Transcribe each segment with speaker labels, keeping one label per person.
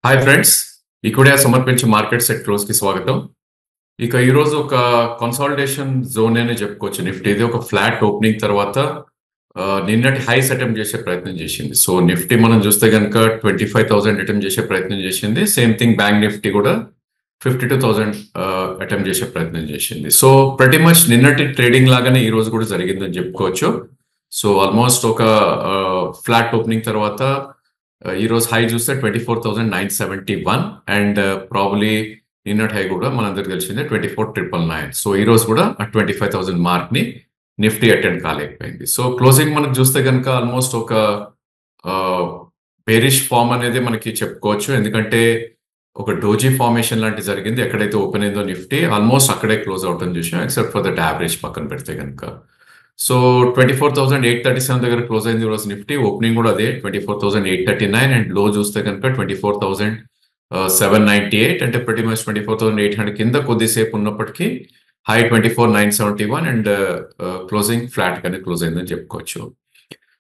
Speaker 1: Hi friends, ఇక్కడే సమర్పించే market set close కి స్వాగతం. ఇక ఈ రోజు ఒక కన్సాలిడేషన్ జోన్ అనే చెప్పుకోవచ్చు. నిఫ్టీ ఇది ఒక ఫ్లాట్ ఓపెనింగ్ తర్వాత నిన్నటి హైస్ అటెంప్ట్ చేసే ప్రయత్నం చేసింది. సో నిఫ్టీ మనం చూస్తే కనుక 25,000 అటెంప్ట్ చేసే ప్రయత్నం చేసింది. సేమ్ థింగ్ బ్యాంక్ నిఫ్టీ కూడా 52,000 అటెంప్ట్ చేసే ప్రయత్నం చేసింది. సో ప్రతి మచ్ నిన్నటి ట్రేడింగ్ లాగానే ఈ రోజు కూడా జరిగిందని చెప్పుకోవచ్చు. సో ఆల్మోస్ట్ ఒక ఫ్లాట్ ఓపెనింగ్ తర్వాత ఈ రోజు హై చూస్తే 24,971 అండ్ ప్రాబ్లీ నిన్నటి హై కూడా మనందరికి తెలిసిందే 24,999. సో ఈ రోజు కూడా ఆ 25,000 మార్క్ ని నిఫ్టీ అటెండ్ కాలేకపోయింది. సో క్లోజింగ్ మనకు చూస్తే కనుక ఆల్మోస్ట్ ఒక బేరిష్ ఫామ్ అనేది మనకి చెప్పుకోవచ్చు. ఎందుకంటే ఒక డోజీ ఫార్మేషన్ లాంటి జరిగింది. ఎక్కడైతే ఓపెన్ అయిందో నిఫ్టీ ఆల్మోస్ట్ అక్కడే క్లోజ్ అవటం చూసాం, ఎక్సెప్ట్ ఫర్ దట్ యావరేజ్ పక్కన పెడితే కనుక. సో 24,837 దగ్గర క్లోజ్ అయింది ఈ రోజు నిఫ్టీ. ఓపెనింగ్ కూడా అదే 24,839 అండ్ లో చూస్తే కనుక 24,798 అంటే ప్రతి మచ్ 24,800 కింద కొద్దిసేపు ఉన్నప్పటికీ హై 24,971 అండ్ క్లోజింగ్ ఫ్లాట్ గానే క్లోజ్ అయిందని చెప్పుకోవచ్చు.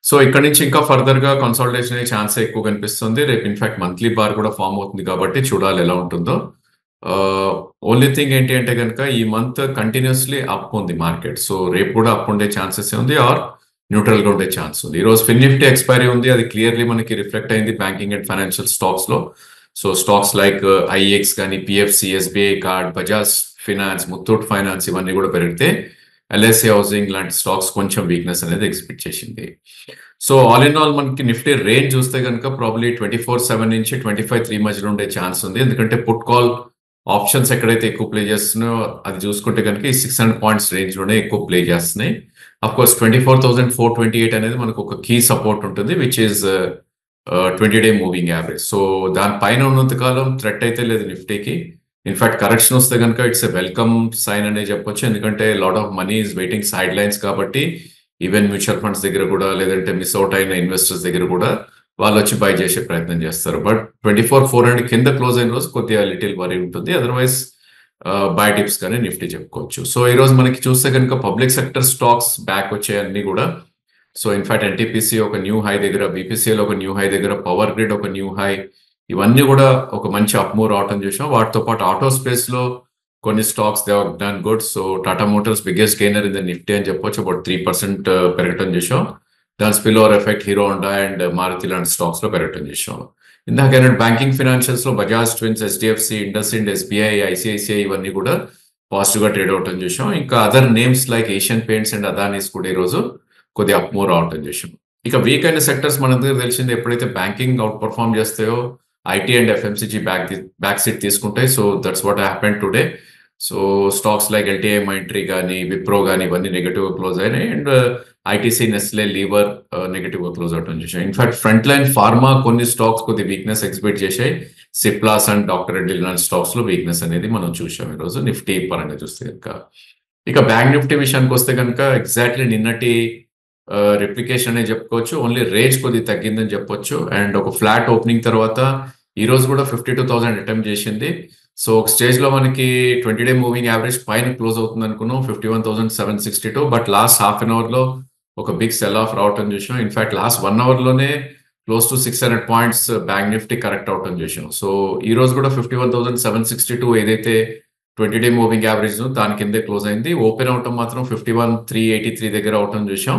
Speaker 1: సో ఇక్కడ నుంచి ఇంకా ఫర్దర్ గా కన్సాలిడేషన్ అయ్యే ఛాన్స్ ఎక్కువ కనిపిస్తుంది. రేపు ఇన్ఫాక్ట్ మంత్లీ బార్ కూడా ఫామ్ అవుతుంది కాబట్టి చూడాలి ఎలా ఉంటుందో. ఓన్లీ థింగ్ ఏంటి అంటే కనుక ఈ మంత్ కంటిన్యూస్లీ అప్ ఉంది మార్కెట్. సో రేపు కూడా అప్ ఉండే ఛాన్సెస్ ఉంది ఆర్ న్యూట్రల్ గా ఉండే ఛాన్స్ ఉంది. ఈ రోజు FINNIFTY ఎక్స్పైరీ ఉంది, అది క్లియర్లీ మనకి రిఫ్లెక్ట్ అయింది బ్యాంకింగ్ అండ్ ఫైనాన్షియల్ స్టాక్స్ లో. సో స్టాక్స్ లైక్ IEX కానీ PFC, SBI card, Bajaj finance, Muthoot finance ఇవన్నీ కూడా పెరిగితే LIC హౌసింగ్ లాంటి స్టాక్స్ కొంచెం వీక్నెస్ అనేది ఎక్స్పెక్ట్ చేసింది. సో ఆల్ ఇన్ ఆల్ మనకి నిఫ్టీ రేంజ్ చూస్తే కనుక ప్రాబ్లీ 24,700 నుంచి 25,300 మధ్యలో ఉండే ఛాన్స్ ఉంది. ఎందుకంటే పుట్ కాల్ ఆప్షన్స్ ఎక్కడైతే ఎక్కువ ప్లే చేస్తున్నాయో అది చూసుకుంటే కనుక ఈ 600 పాయింట్స్ రేంజ్ లోనే ఎక్కువ ప్లే చేస్తున్నాయి. అఫ్ కోర్స్ 24,428 అనేది మనకు ఒక కీ సపోర్ట్ ఉంటుంది, which is 20-day moving average. So దానిపైన ఉన్నంత కాలం థ్రెట్ అయితే లేదు నిఫ్టీకి. ఇన్ఫాక్ట్ కరెక్షన్ వస్తే కనుక ఇట్స్ ఎ వెల్కమ్ సైన్ అనే చెప్పొచ్చు. ఎందుకంటే lot of money is waiting side lines కాబట్టి ఈవెన్ మ్యూచువల్ ఫండ్స్ దగ్గర కూడా లేదంటే మిస్ అవుట్ అయిన ఇన్వెస్టర్స్ దగ్గర కూడా వాళ్ళు వచ్చి బై చేసే ప్రయత్నం చేస్తారు. బట్ 24,400 కింద క్లోజ్ అయిన రోజు కొద్దిగా లిటిల్ వరీ ఉంటుంది. అదర్వైజ్ బై టిప్స్ కానీ నిఫ్టీ చెప్పుకోవచ్చు. సో ఈ రోజు మనకి చూస్తే కనుక పబ్లిక్ సెక్టర్ స్టాక్స్ బ్యాక్ వచ్చాయి అన్ని కూడా. సో ఇన్ఫాక్ట్ NTPC ఒక న్యూ హై దగ్గర, BPCL ఒక న్యూ హై దగ్గర, పవర్ గ్రిడ్ ఒక న్యూ హై, ఇవన్నీ కూడా ఒక మంచి అప్మూవ్ రావటం చూసాం. వాటితో పాటు ఆటో స్పేస్ లో కొన్ని stocks they have done good. So Tata motors biggest gainer in the Nifty అని చెప్పొచ్చు, అబౌట్ 3% పెరగటం చూసాం. దాని spill over effect Hero Honda and Maruti లాంటి స్టాక్స్ లో పెరగటం చూసాం. ఇందాక బ్యాంకింగ్ ఫైనాన్షియల్స్ లో Bajaj twins, HDFC, IndusInd, SBI, ICICI ఇవన్నీ కూడా పాజిటివ్ గా ట్రేడ్ అవటం చూసాం. ఇంకా other names like Asian paints and Adanis కూడా ఈ రోజు కొద్దిగా అప్మూవ్ రావటం చూసాం. ఇక వీక్ అయిన సెక్టర్స్ మన దగ్గర తెలిసింది, ఎప్పుడైతే బ్యాంకింగ్ అవుట్ పర్ఫార్మ్ చేస్తాయో IT and FMCG back seat తీసుకుంటాయి. So that's what happened today. So stocks like LTI Mindtree కానీ, విప్రో కానీ ఇవన్నీ నెగటివ్ గా క్లోజ్ అయినాయి. And ITC, Nestle, Lever negative గా క్లోజ్ అవటం చూసాం. ఇన్ఫాక్ట్ ఫ్రంట్ లైన్ ఫార్మా కొన్ని స్టాక్స్ కొద్ది వీక్నెస్ ఎక్స్పెక్ట్ చేసాయి. సిప్లాస్ అండ్ డాక్టర్ రెడ్డి లాంటి స్టాక్స్ లో వీక్నెస్ అనేది మనం చూసాం ఈ రోజు నిఫ్టీ పరంగా చూస్తే కనుక. ఇక బ్యాంక్ నిఫ్టీ విషయానికి వస్తే కనుక ఎగ్జాక్ట్లీ నిన్నటి రిప్లికేషన్ అనే చెప్పుకోవచ్చు. ఓన్లీ రేంజ్ కొద్ది తగ్గిందని చెప్పొచ్చు. అండ్ ఒక ఫ్లాట్ ఓపెనింగ్ తర్వాత ఈ రోజు కూడా 52,000 అటెంప్ట్ చేసింది. సో ఒక స్టేజ్ లో మనకి 20-day మూవింగ్ యావరేజ్ పైన క్లోజ్ అవుతుంది అనుకున్నాం 51,762. But last half an hour లో ఒక బిగ్ సెల్ ఆఫ్ రావటం చూసాం. ఇన్ఫాక్ట్ లాస్ట్ 1 hour లోనే close to 600 points bank Nifty correct అవటం చూసాం. సో ఈ రోజు కూడా 51,762 ఏదైతే 20-day మూవింగ్ యావరేజ్ దాని కిందే క్లోజ్ అయింది. ఓపెన్ అవటం మాత్రం 51,383 దగ్గర అవటం చూసాం.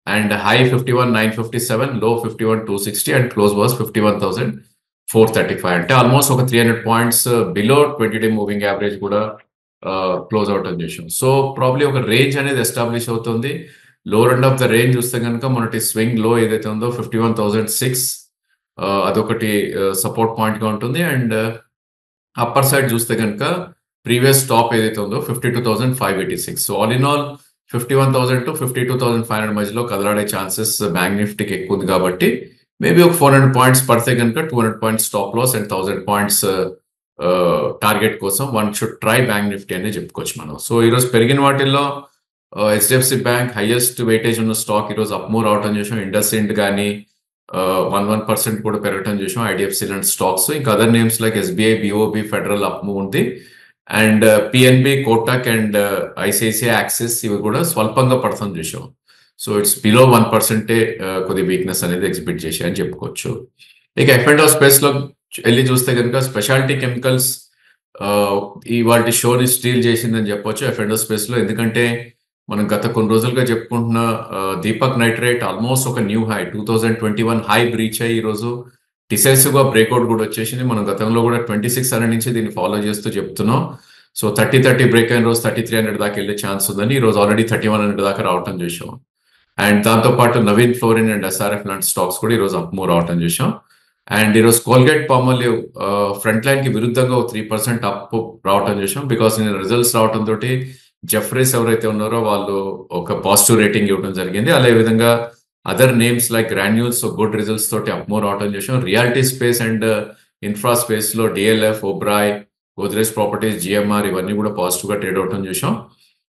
Speaker 1: అండ్ హై 51,957, లో 51,260 అండ్ క్లోజ్ వాజ్ 51,435. అంటే ఆల్మోస్ట్ ఒక 300 points below 20-day moving average కూడా క్లోజ్ అవటం చేసాం. సో ప్రాబ్లీ ఒక రేంజ్ అనేది ఎస్టాబ్లిష్ అవుతుంది. Lower end of the range చూస్తే కనుక మనకి స్వింగ్ లో ఏదైతే ఉందో 51,006 అదొకటి సపోర్ట్ పాయింట్ గా ఉంటుంది. అండ్ అప్పర్ సైడ్ చూస్తే కనుక ప్రీవియస్ టాప్ ఏదైతే ఉందో 52,586. So all in all 51,000 to 52,500 మధ్యలో కదలాడే ఛాన్సెస్ బ్యాంక్ నిఫ్టీకి ఎక్కువ ఉంది కాబట్టి మేబీ ఒక 400 పాయింట్స్ పడితే కనుక 200 points stop loss and 1,000 points target కోసం one should try bank Nifty అని చెప్పుకోవచ్చు మనం. సో ఈరోజు పెరిగిన వాటిల్లో HDFC బ్యాంక్ హైయెస్ట్ వెయిటేజ్ ఉన్న స్టాక్ ఈరోజు అప్మూవ్ రావటం చూసాం. ఇండస్ఇండ్ కానీ 1% కూడా పెరగటం చూసాం. IDFC లాంటి స్టాక్స్, ఇంకా other names like SBI, BOB, Federal upmove ఉంది. And PNB, Kotak and ICICI, Axis ఇవి కూడా స్వల్పంగా పడతాం చూసాం. సో ఇట్స్ బిలో 1% కొద్ది వీక్నెస్ అనేది ఎగ్జిబిట్ చేశాయని చెప్పుకోవచ్చు. ఇక F&O స్పేస్ లో వెళ్ళి చూస్తే కనుక స్పెషాలిటీ కెమికల్స్ ఇవాళ షోని స్టీల్ చేసిందని చెప్పొచ్చు ఎఫ్ఎండో స్పేస్ లో. ఎందుకంటే మనం గత కొన్ని రోజులుగా చెప్పుకుంటున్న దీపక్ నైట్రేట్ ఆల్మోస్ట్ ఒక న్యూ హై 2021 హై బ్రీచ్ అయ్యి ఈరోజు డిసైసివ్ గా బ్రేక్అవుట్ కూడా వచ్చేసింది. మనం గతంలో కూడా 2600 నుంచి దీన్ని ఫాలో చేస్తూ చెప్తున్నాం. సో 30 బ్రేక్ అయిన రోజు 3300 దాకా వెళ్ళే ఛాన్స్ ఉందని ఈ రోజు ఆల్రెడీ 3100 దాకా రావటం చూసాం. అండ్ దాంతో పాటు నవీన్ ఫ్లోరిన్ అండ్ ఎస్ఆర్ఎఫ్ లాంటి స్టాక్స్ కూడా ఈరోజు అప్ మూవ్ రావటం చూసాం. అండ్ ఈరోజు కోల్గేట్ పామోలివ్ ఫ్రంట్ లైన్ కి విరుద్ధంగా 3% అప్ రావటం చూసాం. బికాస్ నేను రిజల్ట్స్ రావటం తోటి జెఫ్రీస్ ఎవరైతే ఉన్నారో వాళ్ళు ఒక పాజిటివ్ రేటింగ్ ఇవ్వడం జరిగింది. అదే విధంగా other names like Granules good results తోటి అప్ మూవ్ రావటం చూసాం. Reality space and infra space లో DLF, Oberoi, Godrej properties, GMR ఇవన్నీ కూడా పాజిటివ్ గా ట్రేడ్ అవటం చూసాం.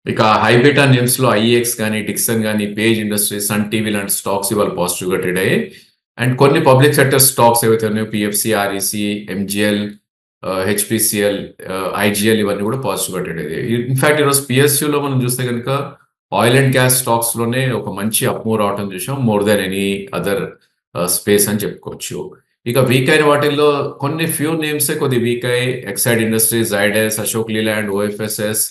Speaker 1: ఇక హైబీటా నేమ్స్ లో ఐఎక్స్ కానీ, డిక్సన్ కానీ, పేజ్ ఇండస్ట్రీస్, సన్ టీవీ లాంటి స్టాక్స్ ఇవాళ పాజిటివ్ గా ట్రేడ్ అయ్యాయి. అండ్ కొన్ని పబ్లిక్ సెక్టర్ స్టాక్స్ ఏవైతే ఉన్నాయో PFC, REC, MGL, HPCL, IGL ఇవన్నీ కూడా పాజిటివ్ గా ట్రేడ్ అయ్యాయి. ఇన్ఫాక్ట్ ఈరోజు పిఎస్యూలో మనం చూస్తే కనుక ఆయిల్ అండ్ గ్యాస్ స్టాక్స్ లోనే ఒక మంచి అప్ మూవ్ రావటం చూసాం, more than any other space అని చెప్పుకోవచ్చు. ఇక వీక్ అయిన వాటిల్లో కొన్ని ఫ్యూ నేమ్స్ కొద్ది వీక్ అయ్యి Exide industries, Zydus, Ashok Leyland, OFSS,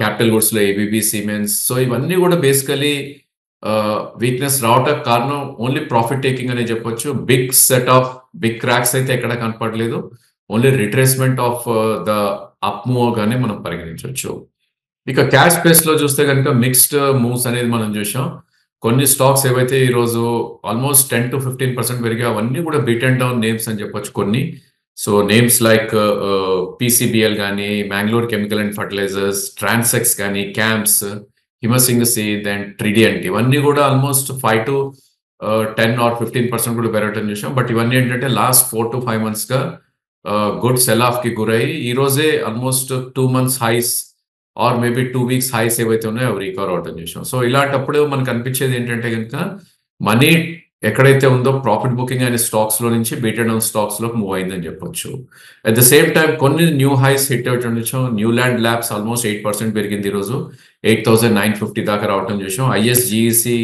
Speaker 1: capital goods లో ఏబీబీ, సిమెన్స్. సో ఇవన్నీ కూడా బేసికలీ వీక్నెస్ రావటానికి కారణం ఓన్లీ ప్రాఫిట్ టేకింగ్ అనే చెప్పొచ్చు. Big set off big cracks అయితే ఎక్కడ కనపడలేదు. Only retracement of the up move గానే మనం పరిగణించవచ్చు. ఇక క్యాష్ స్పేస్ లో చూస్తే కనుక మిక్స్డ్ మూవ్స్ అనేది మనం చూసాం. కొన్ని స్టాక్స్ ఏవైతే ఈ రోజు ఆల్మోస్ట్ 10 to 15% పెరిగాయి అవన్నీ కూడా బీట్ అండ్ డౌన్ నేమ్స్ అని చెప్పొచ్చు కొన్ని. సో నేమ్స్ లైక్ పీసీబీఎల్ కానీ, మ్యాంగ్లూర్ కెమికల్ అండ్ ఫర్టిలైజర్స్, ట్రాన్సెక్స్ కానీ, క్యాంప్స్, హిమసింగ్ సీడ్ అండ్ ట్రిడియంట్ ఇవన్నీ కూడా ఆల్మోస్ట్ 5 to 10 or 15% కూడా పెరగటం చూసాం. బట్ ఇవన్నీ ఏంటంటే లాస్ట్ 4 to 5 months గా గుడ్ సెల్ ఆఫ్ కి గురయ్యి ఈ రోజే almost 2 months highs or maybe 2 weeks highs ఏవైతే ఉన్నాయో అవి రికవర్ అవటం చూసాం. సో ఇలాంటప్పుడు మనకు అనిపించేది ఏంటంటే కనుక మనీ ఎక్కడైతే ఉందో ప్రాఫిట్ బుకింగ్ అనే స్టాక్స్ లో నుంచి బీటెడ్ డౌన్ స్టాక్స్ లోకి మూవ్ అయిందని చెప్పొచ్చు. అట్ ద సేమ్ టైం కొన్ని న్యూ హైస్ హిట్ అవటం చూసాం. న్యూలాండ్ ల్యాబ్స్ ఆల్మోస్ట్ 8% పెరిగింది ఈ రోజు, 8,950 దాకా రావటం చూసాం. ఐఎస్జిఈసి,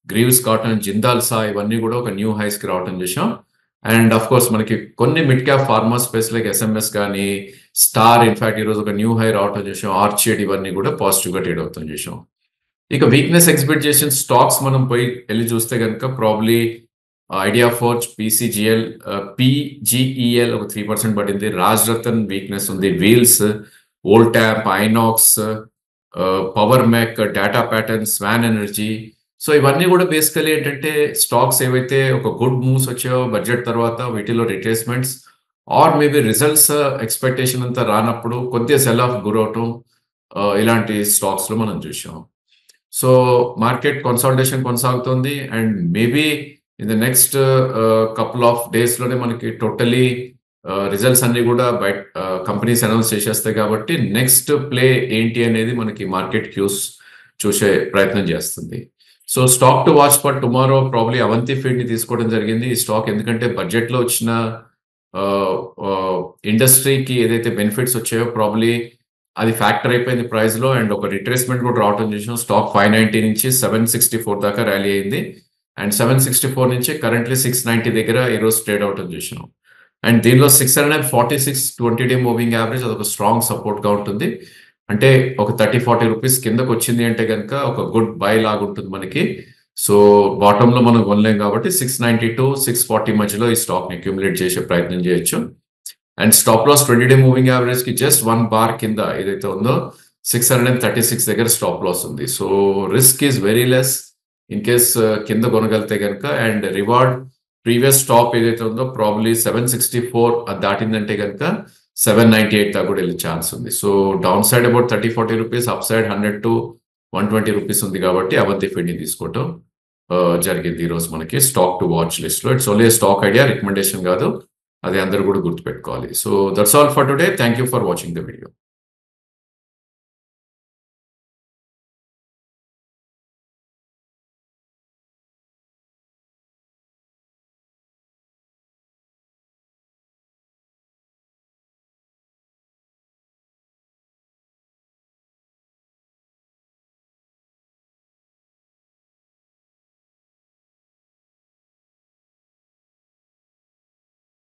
Speaker 1: గ్రీవ్స్ కాటన్, జిందాల్ సా ఇవన్నీ కూడా ఒక న్యూ హైస్ కి రావటం చూసాం. అండ్ అఫ్ కోర్స్ మనకి కొన్ని mid cap pharma space like SMS కానీ, స్టార్ ఇన్ఫాక్ట్ ఈ రోజు ఒక న్యూ హై రావటం చూసాం. ఆర్చిడ్ ఇవన్నీ కూడా పాజిటివ్ గా ట్రేడ్ అవుతాం చూసాం. ఇక వీక్నెస్ ఎగ్జిబిట్ చేసిన స్టాక్స్ మనం పోయి వెళ్ళి చూస్తే కనుక probably Idea Forge, PCGL, PGEL ఒక 3% పడింది. రాజ్ రతన్ వీక్నెస్ ఉంది. Wheels, Voltamp, Inox, Power Mac, Data Pattern, Swan Energy. So ఇవన్నీ కూడా బేసికలీ ఏంటంటే స్టాక్స్ ఏవైతే ఒక గుడ్ మూవ్స్ వచ్చాయో బడ్జెట్ తర్వాత వీటిలో retracements or maybe results expectation అంతా రానప్పుడు కొద్దిగా సెల్ ఆఫ్ గురవటం ఇలాంటి స్టాక్స్ లో మనం చూసాం. సో మార్కెట్ కన్సాలిడేషన్ కొనసాగుతుంది and maybe in the next couple of days లోనే మనకి టోటలీ రిజల్ట్స్ అన్ని కూడా బయట కంపెనీస్ అనౌన్స్ చేసేస్తాయి. కాబట్టి నెక్స్ట్ ప్లే ఏంటి అనేది మనకి మార్కెట్ క్యూస్ చూసే ప్రయత్నం చేస్తుంది. So stock to watch for tomorrow probably Avanti feed ని తీసుకోవడం జరిగింది. ఈ స్టాక్ ఎందుకంటే బడ్జెట్ లో వచ్చిన ఇండస్ట్రీకి ఏదైతే బెనిఫిట్స్ వచ్చాయో ప్రాబ్లీ అది ఫ్యాక్టర్ అయిపోయింది ప్రైస్ లో అండ్ ఒక రిట్రేస్మెంట్ కూడా రావటం చూసాం. స్టాక్ 590 నుంచి 764 దాకా ర్యాలీ అయింది అండ్ 764 నుంచి కరెంట్లీ 690 దగ్గర ఈ రోజు ట్రేడ్ అవటం చూసాం. అండ్ దీనిలో 646 20-day మూవింగ్ యావరేజ్ అదొక స్ట్రాంగ్ సపోర్ట్ గా ఉంటుంది. అంటే ఒక 30-40 రూపీస్ కిందకు వచ్చింది అంటే కనుక ఒక గుడ్ బై లాగా ఉంటుంది మనకి. సో బాటమ్ లో మనం కొనలేం కాబట్టి 690 to 640 మధ్యలో ఈ స్టాక్ ని అక్యుములేట్ చేసే ప్రయత్నం చేయొచ్చు. And stop loss 20-day moving average కి జస్ట్ 1 bar కింద ఏదైతే ఉందో 636 దగ్గర స్టాప్ లాస్ ఉంది. So risk is very less in case కింద కొనగలితే కనుక. అండ్ రివార్డ్ ప్రీవియస్ స్టాప్ ఏదైతే ఉందో ప్రాబ్లీ 764 అది దాటిందంటే కనుక 798 దాకా కూడా వెళ్ళే ఛాన్స్ ఉంది. So down side about 30-40 rupees, up side 100 to 120 rupees ఉంది కాబట్టి అవంతి ఫీడ్ ని తీసుకోవటం జరిగింది ఈ రోజు మనకి స్టాక్ టు వాచ్ లిస్ట్ లో. It's only stock idea, recommendation కాదు, అది అందరూ కూడా గుర్తుపెట్టుకోవాలి. So that's all for today. Thank you for watching the video.